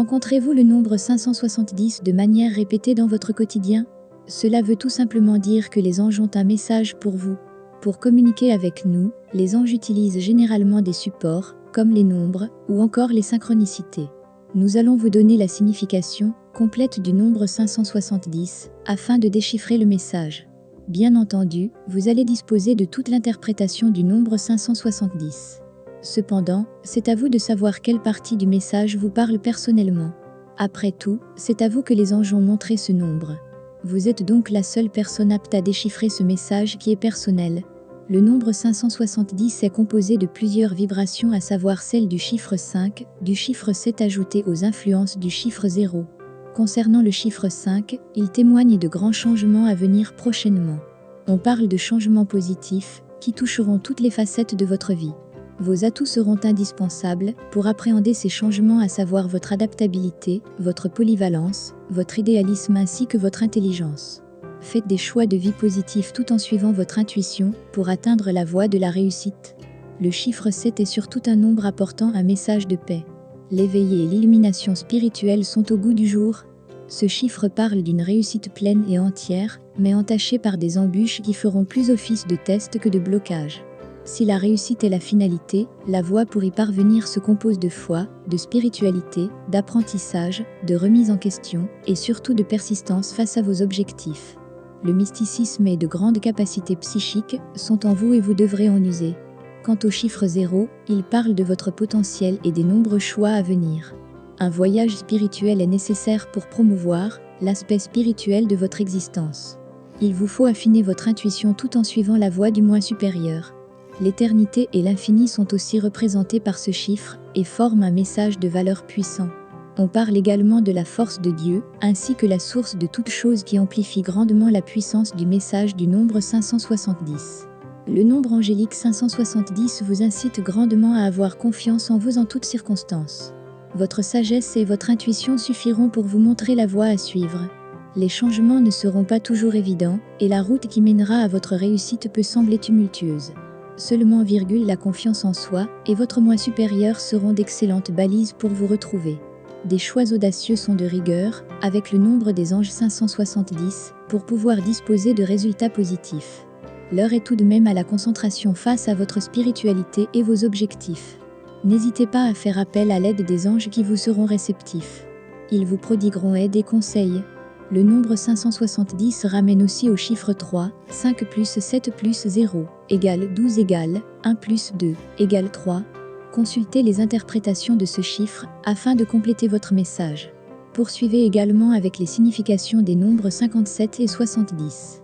Rencontrez-vous le nombre 570 de manière répétée dans votre quotidien? Cela veut tout simplement dire que les anges ont un message pour vous. Pour communiquer avec nous, les anges utilisent généralement des supports, comme les nombres ou encore les synchronicités. Nous allons vous donner la signification complète du nombre 570 afin de déchiffrer le message. Bien entendu, vous allez disposer de toute l'interprétation du nombre 570. Cependant, c'est à vous de savoir quelle partie du message vous parle personnellement. Après tout, c'est à vous que les anges ont montré ce nombre. Vous êtes donc la seule personne apte à déchiffrer ce message qui est personnel. Le nombre 570 est composé de plusieurs vibrations, à savoir celle du chiffre 5, du chiffre 7 ajouté aux influences du chiffre 0. Concernant le chiffre 5, il témoigne de grands changements à venir prochainement. On parle de changements positifs qui toucheront toutes les facettes de votre vie. Vos atouts seront indispensables pour appréhender ces changements, à savoir votre adaptabilité, votre polyvalence, votre idéalisme ainsi que votre intelligence. Faites des choix de vie positifs tout en suivant votre intuition pour atteindre la voie de la réussite. Le chiffre 7 est surtout un nombre apportant un message de paix. L'éveil et l'illumination spirituelle sont au goût du jour. Ce chiffre parle d'une réussite pleine et entière, mais entachée par des embûches qui feront plus office de test que de blocage. Si la réussite est la finalité, la voie pour y parvenir se compose de foi, de spiritualité, d'apprentissage, de remise en question et surtout de persistance face à vos objectifs. Le mysticisme et de grandes capacités psychiques sont en vous et vous devrez en user. Quant au chiffre 0, il parle de votre potentiel et des nombreux choix à venir. Un voyage spirituel est nécessaire pour promouvoir l'aspect spirituel de votre existence. Il vous faut affiner votre intuition tout en suivant la voie du moi supérieur. L'éternité et l'infini sont aussi représentés par ce chiffre et forment un message de valeur puissant. On parle également de la force de Dieu, ainsi que la source de toute chose qui amplifie grandement la puissance du message du nombre 570. Le nombre angélique 570 vous incite grandement à avoir confiance en vous en toutes circonstances. Votre sagesse et votre intuition suffiront pour vous montrer la voie à suivre. Les changements ne seront pas toujours évidents, et la route qui mènera à votre réussite peut sembler tumultueuse. Seulement, la confiance en soi et votre moi supérieur seront d'excellentes balises pour vous retrouver. Des choix audacieux sont de rigueur, avec le nombre des anges 570, pour pouvoir disposer de résultats positifs. L'heure est tout de même à la concentration face à votre spiritualité et vos objectifs. N'hésitez pas à faire appel à l'aide des anges qui vous seront réceptifs. Ils vous prodigueront aide et conseils. Le nombre 570 ramène aussi au chiffre 3, 5 plus 7 plus 0, égale 12 égale 1 plus 2, égale 3. Consultez les interprétations de ce chiffre afin de compléter votre message. Poursuivez également avec les significations des nombres 57 et 70.